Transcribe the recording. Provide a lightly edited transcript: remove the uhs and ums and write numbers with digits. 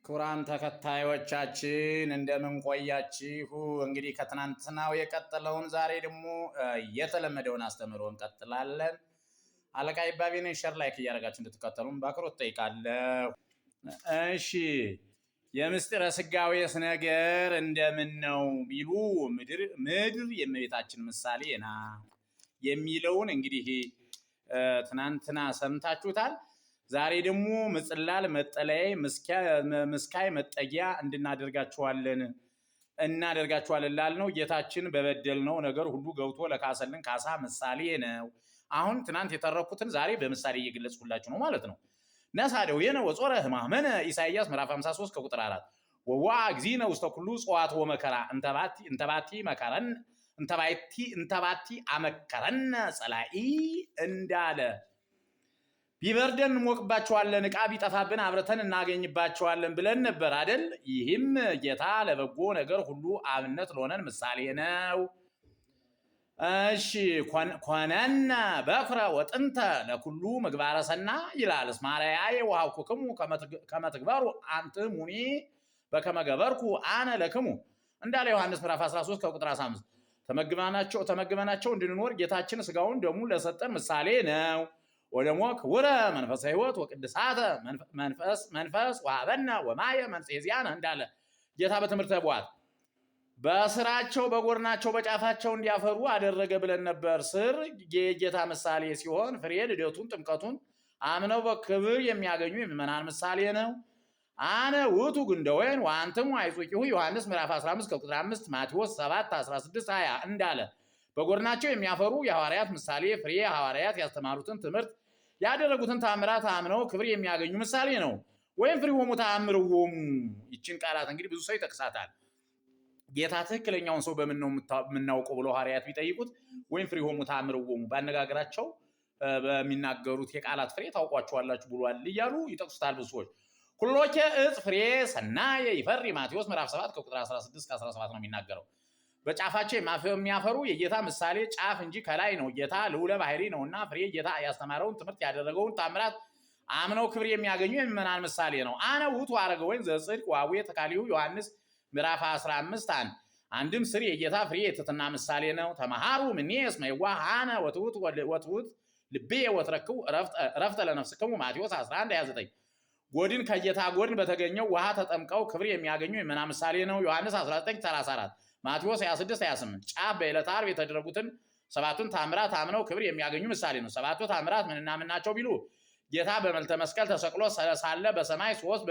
ክቡራን ተከታዮቻችን እንደምን ቆያችሁ? እንግዲህ ከትናንትናው የቀጠለውን ዛሬ ደግሞ የተለመደውን አስተምሮ እንቀጥላለን። አለቃ ይባቤን ሼር ላይክ እያደረጋችሁ እንድትከተሉም በአክብሮት ጠይቃለሁ። እሺ የምስጢረ ስጋዌስ ነገር እንደምን ነው ቢሉ ምድር የእመቤታችን ምሳሌ ናት የሚለውን እንግዲህ ትናንትና ሰምታችሁታል። ዛሬ ደግሞ ምጽላል መጠለያ ምስካይ መጠጊያ እናደርጋችኋለን ላልነው ጌታችን በበደልነው ነገር ሁሉ ገብቶ ለካሰልን ካሳ ምሳሌ ነው። አሁን ትናንት የተረኩትን ዛሬ በምሳሌ እየገለጽኩላችሁ ነው ማለት ነው። ነሳደው የነ ወጾረ ህማመነ ኢሳይያስ ምዕራፍ 53 ከቁጥር 4 ወዋ እግዚእነ ውስተ ኩሉ ጽዋት ወመከራ እንተባቲ አመከረነ ጸላኢ እንዳለ ቢበርደን እንሞቅባቸዋለን፣ ዕቃ ቢጠፋብን አብረተን እናገኝባቸዋለን ብለን ነበር አይደል? ይህም ጌታ ለበጎ ነገር ሁሉ አብነት ለሆነን ምሳሌ ነው። እሺ ኮነነ በኩረ ወጥንተ ለኩሉ ምግባረ ሰና ይላል። እስመ አርአያየ ወሀብኩክሙ ከመ ትግበሩ አንትሙኒ በከመ ገበርኩ አነ ለክሙ እንዳለ ዮሐንስ ምዕራፍ 13 ከቁጥር 15 ተመግበናቸው እንድንኖር ጌታችን ስጋውን ደሙን ለሰጠን ምሳሌ ነው። ወደሞ ክቡረ መንፈሰ ሕይወት ወቅድሳተ መንፈስ ወሀበነ ወማየ መንጽሔ ዚአነ እንዳለ ጌታ በትምህርተ ቡአት በስራቸው በጎርናቸው በጫፋቸው እንዲያፈሩ አደረገ ብለን ነበር። ስር የጌታ ምሳሌ ሲሆን ፍሬ ልደቱን ጥምቀቱን አምነው በክብር የሚያገኙ የምእመናን ምሳሌ ነው። አነ ውእቱ ግንደ ወይን ወአንትሙ አይጹቂሁ ዮሐንስ ምዕራፍ 15 ከቁጥር 5 ማቴዎስ 7 16 20 እንዳለ በጎርናቸው የሚያፈሩ የሐዋርያት ምሳሌ ፍሬ ሐዋርያት ያስተማሩትን ትምህርት ያደረጉትን ታምራት አምነው ክብር የሚያገኙ ምሳሌ ነው። ወይም ፍሬሆሙ ተአምርዎሙ ይችን ቃላት እንግዲህ ብዙ ሰው ይጠቅሳታል። ጌታ ትክክለኛውን ሰው በምን ነው የምናውቀው ብለው ሐዋርያት ቢጠይቁት ወይም ፍሬሆሙ ተአምርዎሙ ባነጋገራቸው በሚናገሩት የቃላት ፍሬ ታውቋቸዋላችሁ ብሏል እያሉ ይጠቅሱታል ብዙ ሰዎች። ኩሎኬ እጽ ፍሬ ሰናየ ይፈሪ ማቴዎስ ምዕራፍ 7 ከቁጥር 16 እስከ 17 ነው የሚናገረው። በጫፋቸው የሚያፈሩ የጌታ ምሳሌ ጫፍ እንጂ ከላይ ነው። ጌታ ልዑለ ባህሪ ነውና ፍሬ ጌታ ያስተማረውን ትምህርት ያደረገውን ታምራት አምነው ክብር የሚያገኙ የምእመናን ምሳሌ ነው። አነ ውእቱ አረገ ወይን ዘጽድቅ ወአቡየ ተካልዩ ዮሐንስ ምዕራፍ 15 አንድም ስር የጌታ ፍሬ የትሕትና ምሳሌ ነው። ተመሃሩ እምኔ እስመ የዋህ አነ ወትሑት ልቤ ወትረክቡ ዕረፍተ ለነፍስክሙ ማቴዎስ 11 29 ጎድን ከጌታ ጎድን በተገኘው ውሃ ተጠምቀው ክብር የሚያገኙ የምእመናን ምሳሌ ነው። ዮሐንስ 19 34 ማቴዎስ 26 28 ጫፍ በዕለተ ዓርብ የተደረጉትን ሰባቱን ታምራት አምነው ክብር የሚያገኙ ምሳሌ ነው። ሰባቱ ታምራት ምንና ምን ናቸው ቢሉ ጌታ በመልዕልተ መስቀል ተሰቅሎ ሳለ በሰማይ ሶስት